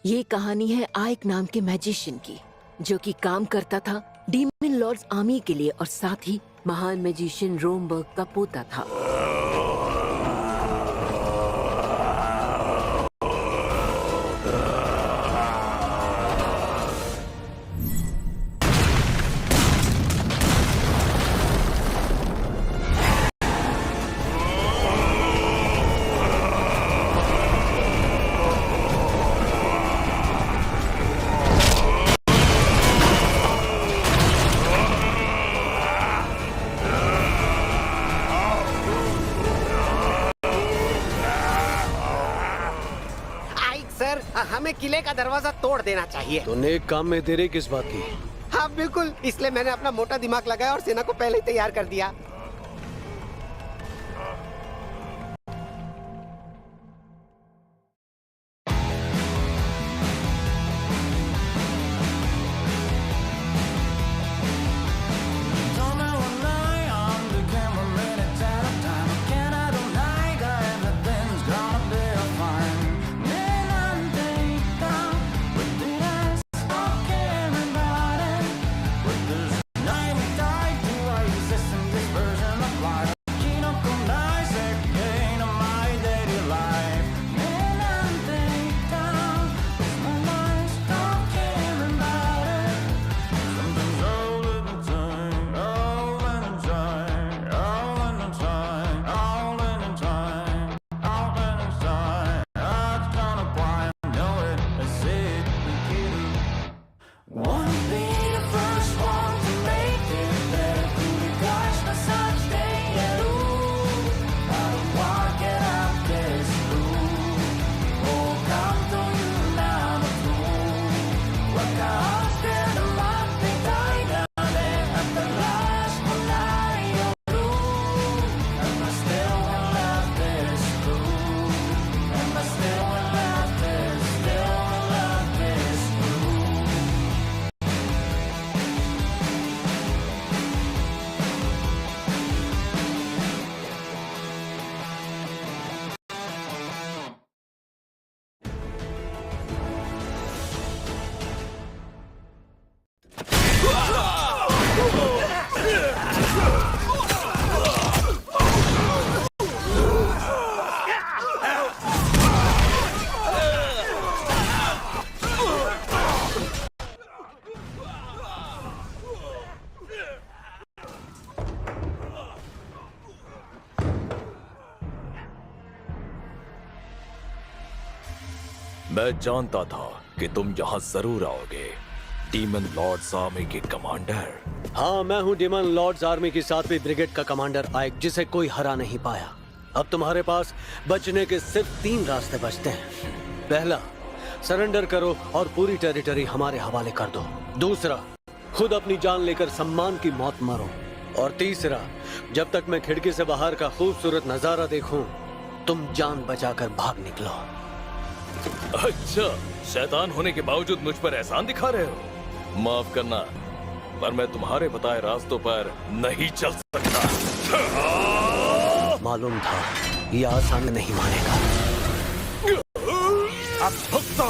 ये कहानी है आइक नाम के मैजिशियन की, जो कि काम करता था डीमन लॉर्ड्स आर्मी के लिए और साथ ही महान मैजिशियन रोमबर्ग का पोता था। हमें किले का दरवाजा तोड़ देना चाहिए। तो नेक काम में देरी किस बात की? हाँ बिल्कुल, इसलिए मैंने अपना मोटा दिमाग लगाया और सेना को पहले ही तैयार कर दिया। मैं जानता था कि तुम यहाँ जरूर आओगे, डीमन लॉर्ड्स आर्मी के कमांडर। हाँ, मैं हूँ डीमन लॉर्ड्स आर्मी की 7वीं ब्रिगेड का कमांडर आइक, जिसे कोई हरा नहीं पाया। अब तुम्हारे पास बचने के सिर्फ 3 रास्ते बचते हैं। पहला, सरेंडर करो और पूरी टेरिटरी हमारे हवाले कर दो। दूसरा, खुद अपनी जान लेकर सम्मान की मौत मरो। और तीसरा, जब तक मैं खिड़की से बाहर का खूबसूरत नजारा देखूं, तुम जान बचाकर भाग निकलो। अच्छा, शैतान होने के बावजूद मुझ पर एहसान दिखा रहे हो? माफ करना, पर मैं तुम्हारे बताए रास्तों पर नहीं चल सकता। मालूम था ये आसान नहीं मानेगा। अब भुगतो।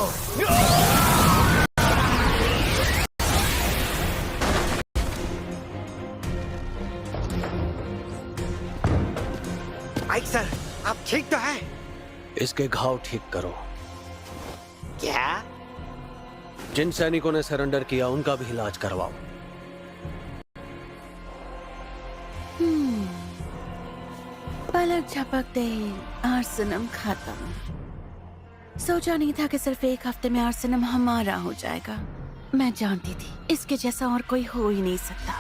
आइक सर, आप ठीक तो हैं? इसके घाव ठीक करो। क्या? जिन सैनिकों ने सरेंडर किया उनका भी इलाज करवाओ। पलक झपकते ही आर्सेनम खत्म। सोचा नहीं था कि सिर्फ एक हफ्ते में आर्सेनम हमारा हो जाएगा। मैं जानती थी इसके जैसा और कोई हो ही नहीं सकता।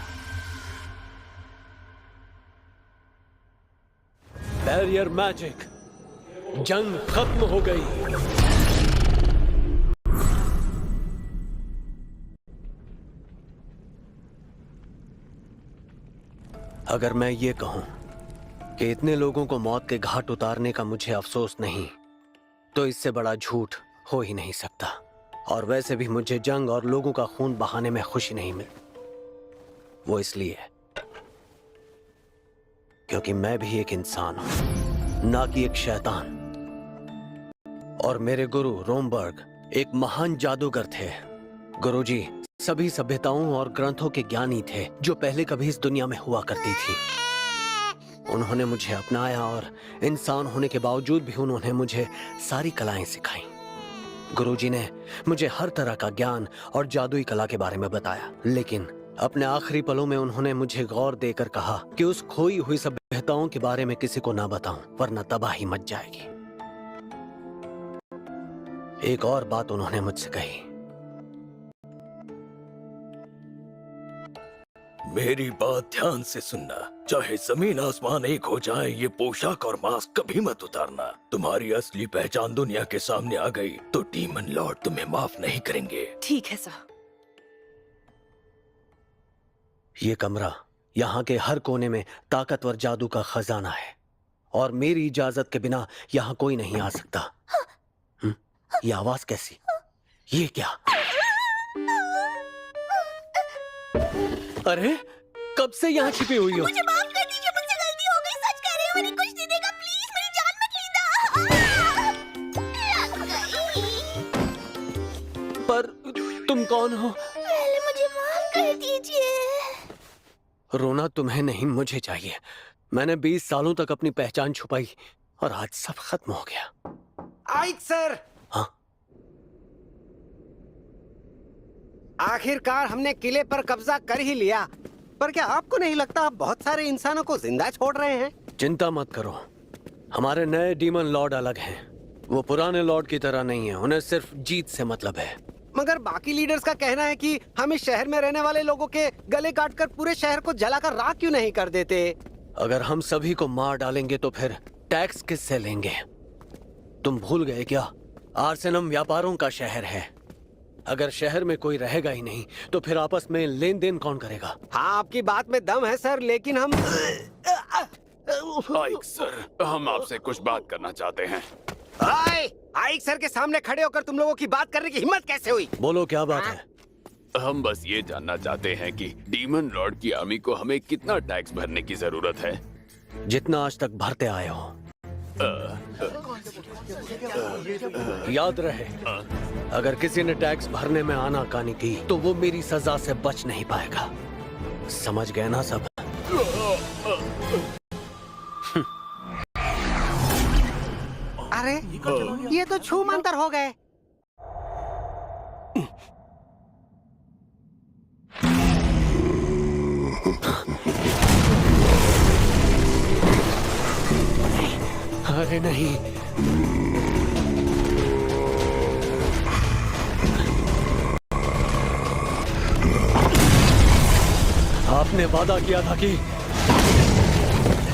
बैरियर मैजिक, जंग खत्म हो गई। अगर मैं ये कहूं कि इतने लोगों को मौत के घाट उतारने का मुझे अफसोस नहीं, तो इससे बड़ा झूठ हो ही नहीं सकता। और वैसे भी मुझे जंग और लोगों का खून बहाने में खुशी नहीं मिल। वो इसलिए क्योंकि मैं भी एक इंसान हूं, ना कि एक शैतान। और मेरे गुरु रोमबर्ग एक महान जादूगर थे। गुरुजी सभी सभ्यताओं और ग्रंथों के ज्ञानी थे जो पहले कभी इस दुनिया में हुआ करती थी। उन्होंने मुझे अपनाया और इंसान होने के बावजूद भी उन्होंने मुझे सारी कलाएं सिखाई। गुरुजी ने मुझे हर तरह का ज्ञान और जादुई कला के बारे में बताया, लेकिन अपने आखिरी पलों में उन्होंने मुझे गौर देकर कहा कि उस खोई हुई सभ्यताओं के बारे में किसी को ना बताऊं, वरना तबाही मच जाएगी। एक और बात उन्होंने मुझसे कही। मेरी बात ध्यान से सुनना, चाहे जमीन आसमान एक हो जाए, ये पोशाक और मास्क कभी मत उतारना। तुम्हारी असली पहचान दुनिया के सामने आ गई तो डीमन लॉर्ड तुम्हें माफ नहीं करेंगे। ठीक है सर। ये कमरा, यहाँ के हर कोने में ताकतवर जादू का खजाना है और मेरी इजाजत के बिना यहाँ कोई नहीं आ सकता। ये आवाज कैसी? ये क्या? अरे कब से यहाँ छिपी हुई हो? मुझे माफ कर दीजिए, मुझसे गलती हो गई। सच कह रही हूँ, मैंने कुछ नहीं देखा। प्लीज मेरी जान मत लेना। पर तुम कौन हो? पहले मुझे माफ कर दीजिए। रोना तुम्हें नहीं, मुझे चाहिए। मैंने 20 सालों तक अपनी पहचान छुपाई और आज सब खत्म हो गया। आइक सर, हाँ? आखिरकार हमने किले पर कब्जा कर ही लिया। पर क्या आपको नहीं लगता आप बहुत सारे इंसानों को जिंदा छोड़ रहे हैं? चिंता मत करो, हमारे नए डीमन लॉर्ड अलग हैं। वो पुराने लॉर्ड की तरह नहीं है, उन्हें सिर्फ जीत से मतलब है। मगर बाकी लीडर्स का कहना है कि हम इस शहर में रहने वाले लोगों के गले काटकर पूरे शहर को जलाकर राख क्यों नहीं कर देते? अगर हम सभी को मार डालेंगे तो फिर टैक्स किससे लेंगे? तुम भूल गए क्या? आर्सेनम व्यापारों का शहर है। अगर शहर में कोई रहेगा ही नहीं तो फिर आपस में लेन देन कौन करेगा? हाँ, आपकी बात में दम है सर, लेकिन हम आइक सर, हम आपसे कुछ बात करना चाहते हैं। आइक सर के सामने खड़े होकर तुम लोगों की बात करने की हिम्मत कैसे हुई? बोलो क्या बात है? हम बस ये जानना चाहते हैं कि डीमन लॉर्ड की आर्मी को हमें कितना टैक्स भरने की जरूरत है। जितना आज तक भरते आए हो। याद रहे, अगर किसी ने टैक्स भरने में आनाकानी की तो वो मेरी सजा से बच नहीं पाएगा। समझ गए ना सब? अरे ये तो छू मंतर हो गए। अरे नहीं, आपने वादा किया था कि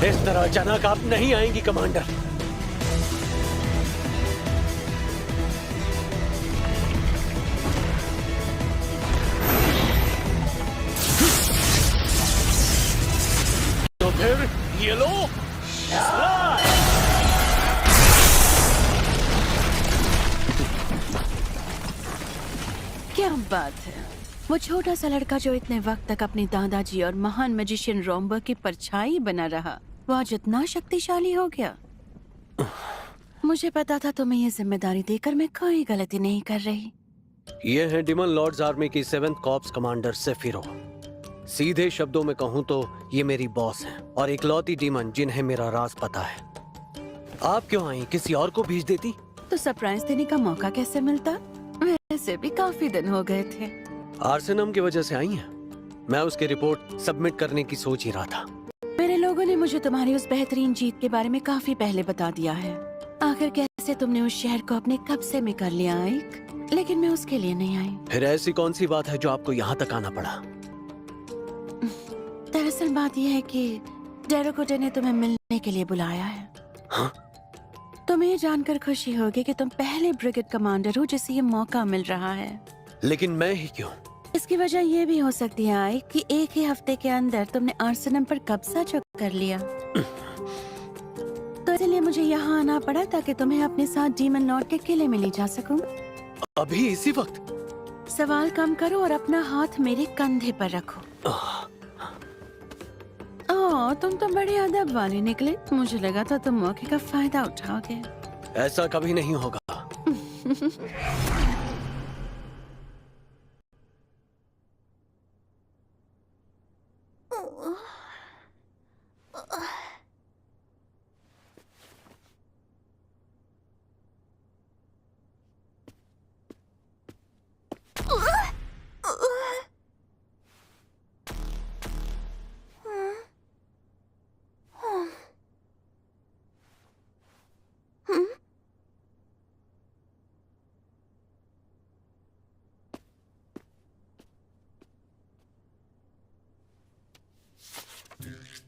इस तरह अचानक आप नहीं आएंगी कमांडर। तो फिर ये लो। क्या बात है, वो छोटा सा लड़का जो इतने वक्त तक अपने दादाजी और महान मैजिशियन रोम्बर की परछाई बना रहा, वो आज इतना शक्तिशाली हो गया। मुझे पता था तुम्हें ये जिम्मेदारी देकर मैं कोई गलती नहीं कर रही। ये है डीमन लॉर्ड्स आर्मी की 7th कॉर्प्स कमांडर सेफिरो। सीधे शब्दों में कहूँ तो ये मेरी बॉस है और इकलौती डीमन जिन्हें मेरा राज पता है। आप क्यों आई? किसी और को भेज देती तो सरप्राइज देने का मौका कैसे मिलता? वैसे भी काफी दिन हो गए थे। आर्सेनम की वजह से आई हैं। मैं उसकी रिपोर्ट सबमिट करने की सोच ही रहा था। मेरे लोगों ने मुझे तुम्हारी उस बेहतरीन जीत के बारे में काफी पहले बता दिया है। आखिर कैसे तुमने उस शहर को अपने कब्जे में कर लिया आइक, लेकिन मैं उसके लिए नहीं आई। फिर ऐसी कौन सी बात है जो आपको यहाँ तक आना पड़ा? दरअसल बात यह है कि डेरोकोटे ने तुम्हें मिलने के लिए बुलाया है। हाँ? तुम्हें ये जानकर खुशी होगी कि तुम पहले ब्रिगेड कमांडर हो जिसे ये मौका मिल रहा है। लेकिन मैं ही क्यों? इसकी वजह ये भी हो सकती है आई कि एक ही हफ्ते के अंदर तुमने आर्सेनम पर कब्जा जो कर लिया, तो इसलिए मुझे यहाँ आना पड़ा ताकि तुम्हें अपने साथ डीमन लॉर्ड के किले में ले जा सकूं। अभी इसी वक्त? सवाल कम करो और अपना हाथ मेरे कंधे पर रखो। ओह, तुम तो बड़े अदब वाले निकले। मुझे लगा था तुम मौके का फायदा उठाओगे। ऐसा कभी नहीं होगा।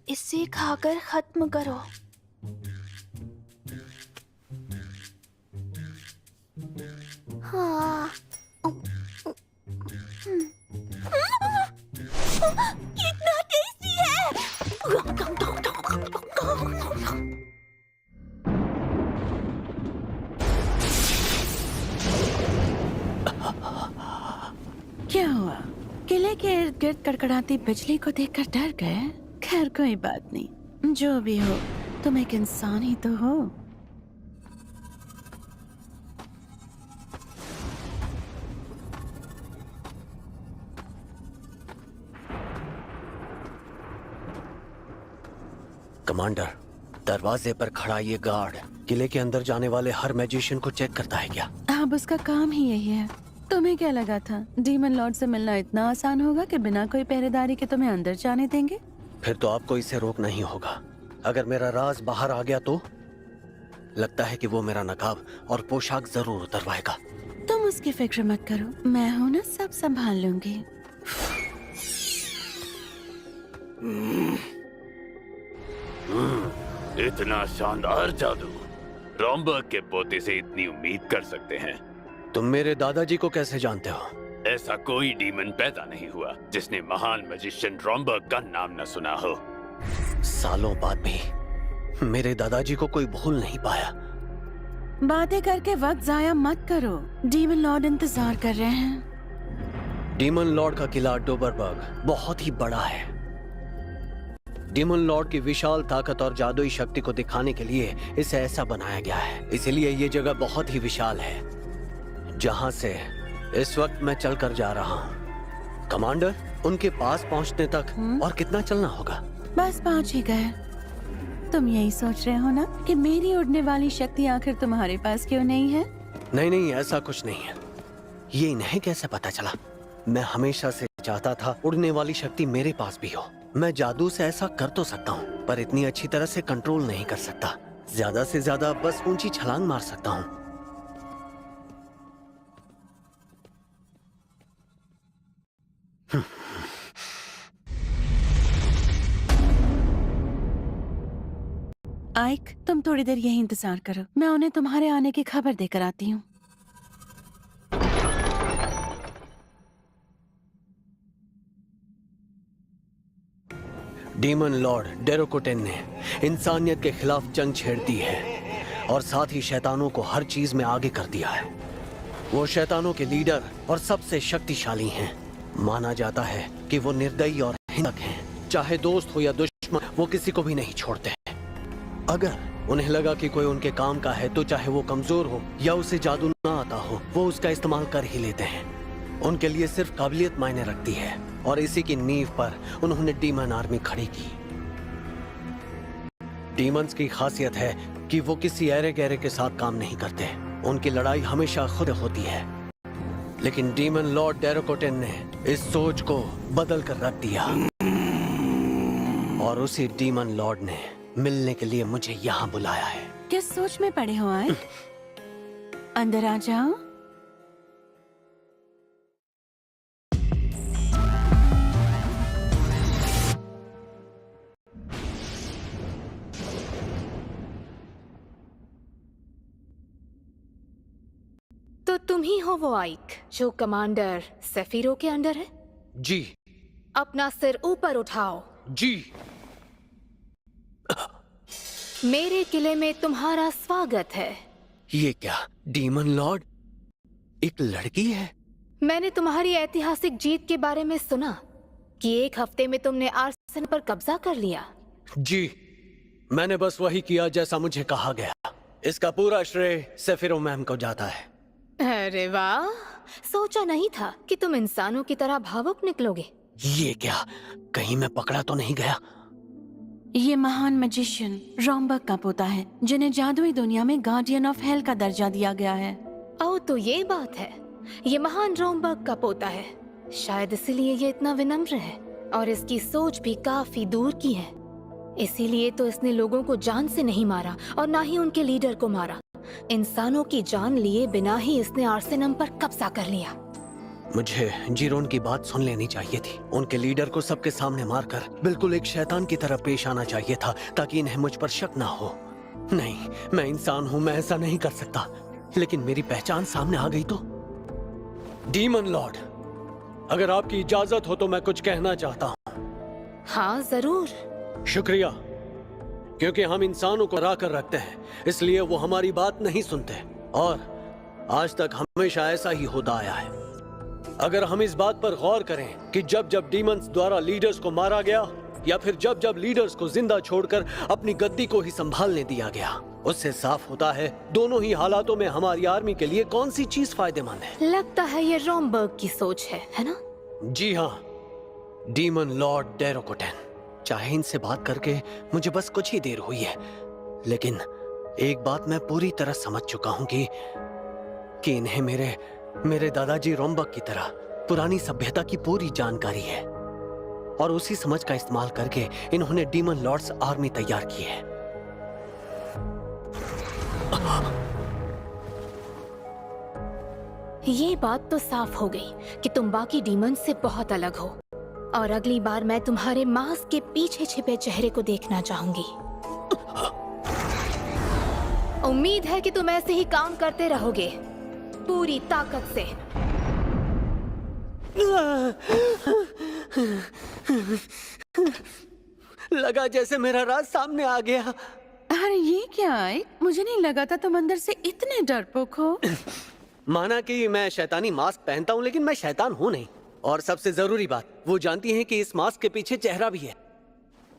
इसे खाकर खत्म करो। हाँ। कितना टेस्टी है। क्या हुआ? किले के इर्द गिर्द कड़कड़ाती बिजली को देखकर डर गए? खैर कोई बात नहीं, जो भी हो तुम एक इंसान ही तो हो। कमांडर, दरवाजे पर खड़ा ये गार्ड किले के अंदर जाने वाले हर मैजिशियन को चेक करता है क्या? अब उसका काम ही यही है। तुम्हें क्या लगा था डीमन लॉर्ड से मिलना इतना आसान होगा कि बिना कोई पहरेदारी के तुम्हें अंदर जाने देंगे? फिर तो आपको इसे रोकना ही होगा। अगर मेरा राज बाहर आ गया तो लगता है कि वो मेरा नकाब और पोशाक जरूर उतरवाएगा। तुम उसकी फिक्र मत करो, मैं हूं ना, सब संभाल लूंगी। इतना शानदार जादू रॉम्बर्ग के पोते से इतनी उम्मीद कर सकते हैं। तुम मेरे दादाजी को कैसे जानते हो? ऐसा कोई डीमन पैदा नहीं हुआ जिसने महान मैजिशियन रॉम्बर्ग का नाम न सुना हो। सालों बाद भी मेरे दादाजी को कोई भूल नहीं पाया। बातें करके वक्त जाया मत करो, डीमन लॉर्ड इंतजार कर रहे हैं। डीमन लॉर्ड का किला डोबरबर्ग बहुत ही बड़ा है। डीमन लॉर्ड की विशाल ताकत और जादुई शक्ति को दिखाने के लिए इसे ऐसा बनाया गया है। इसलिए ये जगह बहुत ही विशाल है जहां से इस वक्त मैं चलकर जा रहा हूँ। कमांडर, उनके पास पहुँचने तक और कितना चलना होगा? बस पहुंच ही गए। तुम यही सोच रहे हो ना कि मेरी उड़ने वाली शक्ति आखिर तुम्हारे पास क्यों नहीं है? नहीं नहीं, ऐसा कुछ नहीं है। ये इन्हें कैसे पता चला? मैं हमेशा से चाहता था उड़ने वाली शक्ति मेरे पास भी हो। मैं जादू से ऐसा कर तो सकता हूँ, पर इतनी अच्छी तरह से कंट्रोल नहीं कर सकता। ज्यादा से ज्यादा बस ऊंची छलांग मार सकता हूँ। आइक, तुम थोड़ी देर यही इंतजार करो, मैं उन्हें तुम्हारे आने की खबर देकर आती हूँ। डीमन लॉर्ड डेरोकोटेन ने इंसानियत के खिलाफ जंग छेड़ दी है और साथ ही शैतानों को हर चीज में आगे कर दिया है। वो शैतानों के लीडर और सबसे शक्तिशाली हैं। माना जाता है कि वो निर्दयी और हिंसक हैं। चाहे दोस्त हो या दुश्मन, वो किसी को भी नहीं छोड़ते हैं। अगर उन्हें लगा कि कोई उनके काम का है तो चाहे वो कमजोर हो या उसे जादू ना आता हो, वो उसका इस्तेमाल कर ही लेते हैं। उनके लिए सिर्फ काबिलियत मायने रखती है और इसी की नींव पर उन्होंने डीमन आर्मी खड़ी की। डीमंस की खासियत है कि वो किसी ऐरे गहरे के साथ काम नहीं करते। उनकी लड़ाई हमेशा खुद होती है। लेकिन डीमन लॉर्ड डेरोकोटेन ने इस सोच को बदल कर रख दिया और उसी डीमन लॉर्ड ने मिलने के लिए मुझे यहाँ बुलाया है। किस सोच में पड़े हो आइक? अंदर आ जाओ। तो तुम ही हो वो आइक जो कमांडर सेफिरो के अंडर है? जी। अपना सिर ऊपर उठाओ। जी। मेरे किले में तुम्हारा स्वागत है। ये क्या, डीमन लॉर्ड एक लड़की है? मैंने तुम्हारी ऐतिहासिक जीत के बारे में सुना कि एक हफ्ते में तुमने आर्सेनल पर कब्जा कर लिया। जी, मैंने बस वही किया जैसा मुझे कहा गया। इसका पूरा श्रेय सेफिरो मैम को जाता है। अरे वाह, सोचा नहीं था कि तुम इंसानों की तरह भावुक निकलोगे। ये क्या, कहीं मैं पकड़ा तो नहीं गया? ये महान मैजिशियन रॉम्बर्ग का पोता है, जिन्हें जादुई दुनिया में गार्डियन ऑफ हेल का दर्जा दिया गया है। ओह, तो ये बात है। ये महान रॉम्बर्ग का पोता है, शायद इसीलिए ये इतना विनम्र है और इसकी सोच भी काफी दूर की है। इसीलिए तो इसने लोगों को जान से नहीं मारा और ना ही उनके लीडर को मारा। इंसानों की जान लिए बिना ही इसने आर्सेनम पर कब्जा कर लिया। मुझे जीरोन की बात सुन लेनी चाहिए थी। उनके लीडर को सबके सामने मारकर बिल्कुल एक शैतान की तरह पेश आना चाहिए था ताकि इन्हें मुझ पर शक ना हो। नहीं, मैं इंसान हूं, मैं ऐसा नहीं कर सकता। लेकिन मेरी पहचान सामने आ गई तो। डीमन लॉर्ड, अगर आपकी इजाजत हो तो मैं कुछ कहना चाहता हूं। हाँ जरूर। शुक्रिया, क्योंकि हम इंसानों को हरा कर रखते हैं, इसलिए वो हमारी बात नहीं सुनते और आज तक हमेशा ऐसा ही होता आया है। अगर हम इस बात पर गौर करें कि जब जब डीमंस द्वारा लीडर्स को मारा गया या फिर जब जब लीडर्स को जिंदा छोड़कर अपनी गद्दी को ही संभालने दिया गया, उससे साफ होता है दोनों ही हालातों में हमारी आर्मी के लिए कौन सी चीज फायदेमंद है। लगता है ये रोमबर्ग की सोच है ना? जी हाँ, डीमन लॉर्ड डेरोकोटेन। चाहे इनसे बात करके मुझे बस कुछ ही देर हुई है, लेकिन एक बात मैं पूरी तरह समझ चुका हूं कि इन्हें मेरे दादाजी रोमबर्ग की तरह पुरानी सभ्यता की पूरी जानकारी है और उसी समझ का इस्तेमाल करके इन्होंने डीमन लॉर्ड्स आर्मी तैयार की है। ये बात तो साफ हो गई कि तुम बाकी डीमंस से बहुत अलग हो और अगली बार मैं तुम्हारे मास्क के पीछे छिपे चेहरे को देखना चाहूंगी। उम्मीद है कि तुम ऐसे ही काम करते रहोगे पूरी ताकत से। लगा जैसे मेरा राज सामने आ गया। अरे ये क्या है? मुझे नहीं लगा था तुम अंदर से इतने डरपोक हो। माना कि मैं शैतानी मास्क पहनता हूँ, लेकिन मैं शैतान हूँ नहीं। और सबसे जरूरी बात, वो जानती हैं कि इस मास्क के पीछे चेहरा भी है।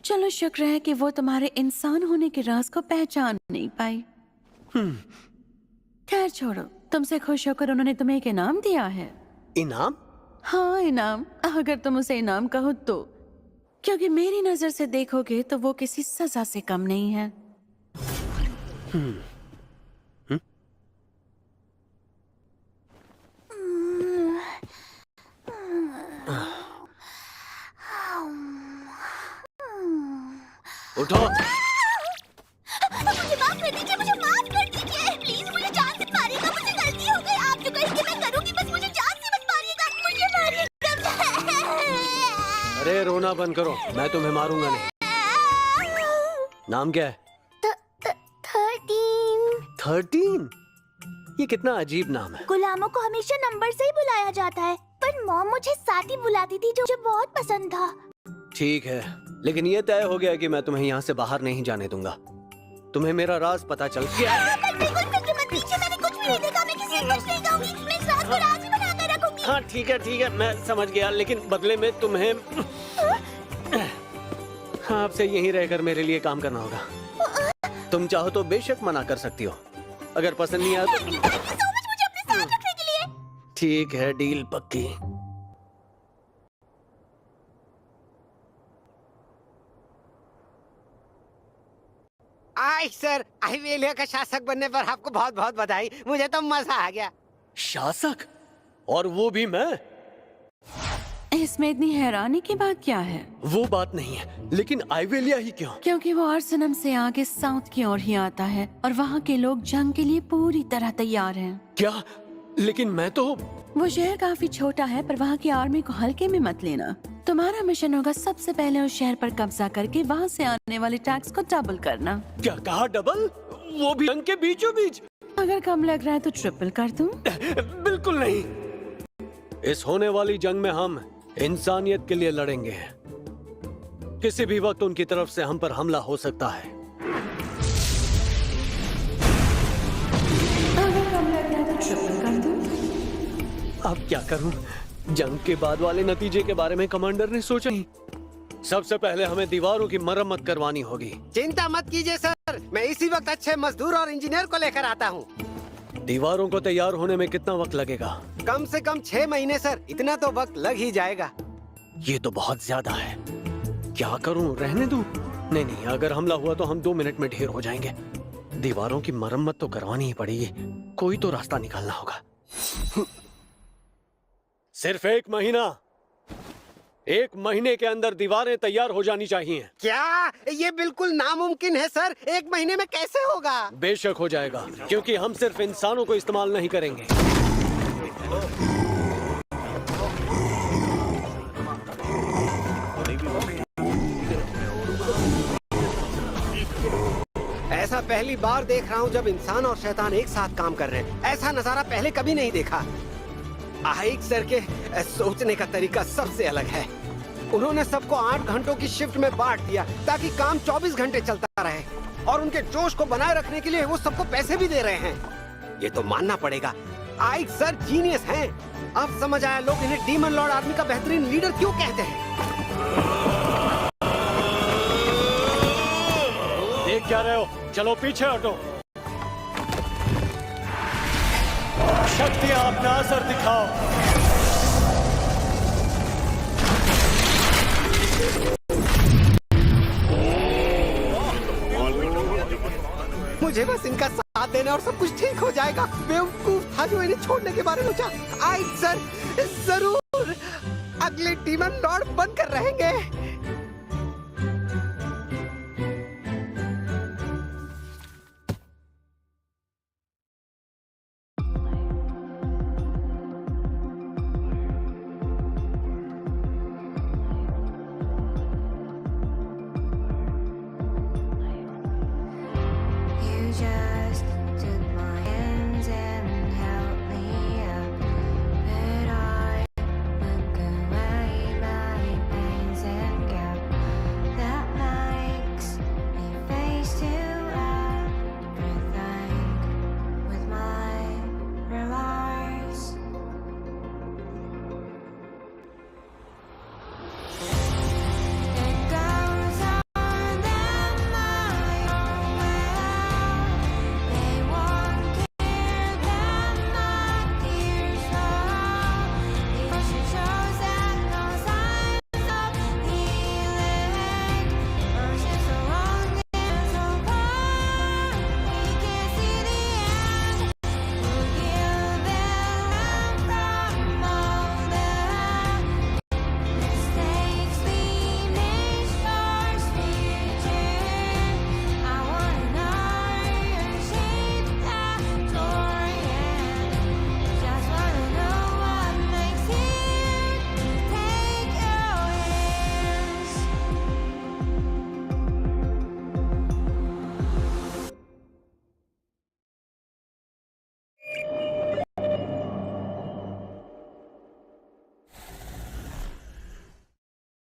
चलो शुक्र है कि वो तुम्हारे इंसान होने के राज को पहचान नहीं पाई। खैर छोड़ो, तुमसे खुश होकर उन्होंने तुम्हें एक इनाम दिया है। इनाम? हाँ इनाम, अगर तुम उसे इनाम कहो तो, क्योंकि मेरी नजर से देखोगे तो वो किसी सजा से कम नहीं है। उठो। मुझे माफ कर दीजिए, मुझे माफ कर दीजिए प्लीज। मुझे जान से मारिएगा, मुझसे गलती हो गई। आप जो कहेंगे मैं करूंगी, बस मुझे जान से मत मारिएगा, मुझे मारिएगा। अरे रोना बंद करो, मैं तुम्हें मारूंगा नहीं। नाम क्या है? 13। 13? ये कितना अजीब नाम है। गुलामों को हमेशा नंबर से ही बुलाया जाता है, पर मॉम मुझे साथी बुलाती थी जो मुझे बहुत पसंद था। ठीक है, लेकिन ये तय हो गया कि मैं तुम्हें यहाँ से बाहर नहीं जाने दूंगा। तुम्हें मेरा राज पता चल गया। बिल्कुल फिक्र मत कीजिए, मैंने कुछ भी नहीं देखा। मैं किसी को कुछ नहीं कहूंगी, मैं इस राज को राज ही बनाकर रखूंगी। हाँ ठीक है, मैं समझ गया, लेकिन बदले में तुम्हें आपसे यहीं रहकर मेरे लिए काम करना होगा। तुम चाहो तो बेशक मना कर सकती हो, अगर पसंद नहीं आया तो। थैंक यू सो मच मुझे अपने साथ रखने के लिए। ठीक है, डील पक्की। आई सर, आइवेलिया का शासक बनने पर आपको बहुत बहुत बधाई। मुझे तो मजा आ गया। शासक? और वो भी मैं? इसमें इतनी हैरानी की बात क्या है? वो बात नहीं है, लेकिन आइवेलिया ही क्यों? क्योंकि वो आर्सेनम से आगे साउथ की ओर ही आता है और वहाँ के लोग जंग के लिए पूरी तरह तैयार हैं। क्या? लेकिन मैं तो। वो शहर काफी छोटा है, पर वहाँ की आर्मी को हल्के में मत लेना। तुम्हारा मिशन होगा सबसे पहले उस शहर पर कब्जा करके वहाँ से आने वाले टैक्स को डबल करना। क्या कहा? डबल? वो भी जंग के बीचों बीच? अगर कम लग रहा है तो ट्रिपल कर दूं? बिल्कुल नहीं। इस होने वाली जंग में हम इंसानियत के लिए लड़ेंगे। किसी भी वक्त उनकी तरफ से हम पर हमला हो सकता है। अगर कम लग रहा है तो ट्रिपल कर दूं? अब क्या करूं? जंग के बाद वाले नतीजे के बारे में कमांडर ने सोचा नहीं। सबसे पहले हमें दीवारों की मरम्मत करवानी होगी। चिंता मत कीजिए सर, मैं इसी वक्त अच्छे मजदूर और इंजीनियर को लेकर आता हूँ। दीवारों को तैयार होने में कितना वक्त लगेगा? कम से कम 6 महीने सर, इतना तो वक्त लग ही जाएगा। ये तो बहुत ज्यादा है। क्या करूं? रहने दूं? नहीं, अगर हमला हुआ तो हम 2 मिनट में ढेर हो जाएंगे। दीवारों की मरम्मत तो करवानी ही पड़ेगी, कोई तो रास्ता निकालना होगा। सिर्फ 1 महीना। 1 महीने के अंदर दीवारें तैयार हो जानी चाहिए। क्या? ये बिल्कुल नामुमकिन है सर, 1 महीने में कैसे होगा? बेशक हो जाएगा, क्योंकि हम सिर्फ इंसानों को इस्तेमाल नहीं करेंगे। ऐसा पहली बार देख रहा हूँ जब इंसान और शैतान एक साथ काम कर रहे हैं। ऐसा नजारा पहले कभी नहीं देखा। आइक सर के सोचने का तरीका सबसे अलग है। उन्होंने सबको 8 घंटों की शिफ्ट में बांट दिया ताकि काम 24 घंटे चलता रहे, और उनके जोश को बनाए रखने के लिए वो सबको पैसे भी दे रहे हैं। ये तो मानना पड़ेगा, आइक सर जीनियस हैं। अब समझ आया लोग इन्हें डीमन लॉर्ड आर्मी का बेहतरीन लीडर क्यों कहते हैं। देख क्या रहे हो? चलो पीछे हटो। शक्तियां अपना असर दिखाओ। मुझे बस इनका साथ देना और सब कुछ ठीक हो जाएगा। बेवकूफ था जो इन्हें छोड़ने के बारे में सोचा। आइक सर जरूर अगले डीमन लॉर्ड बनकर रहेंगे।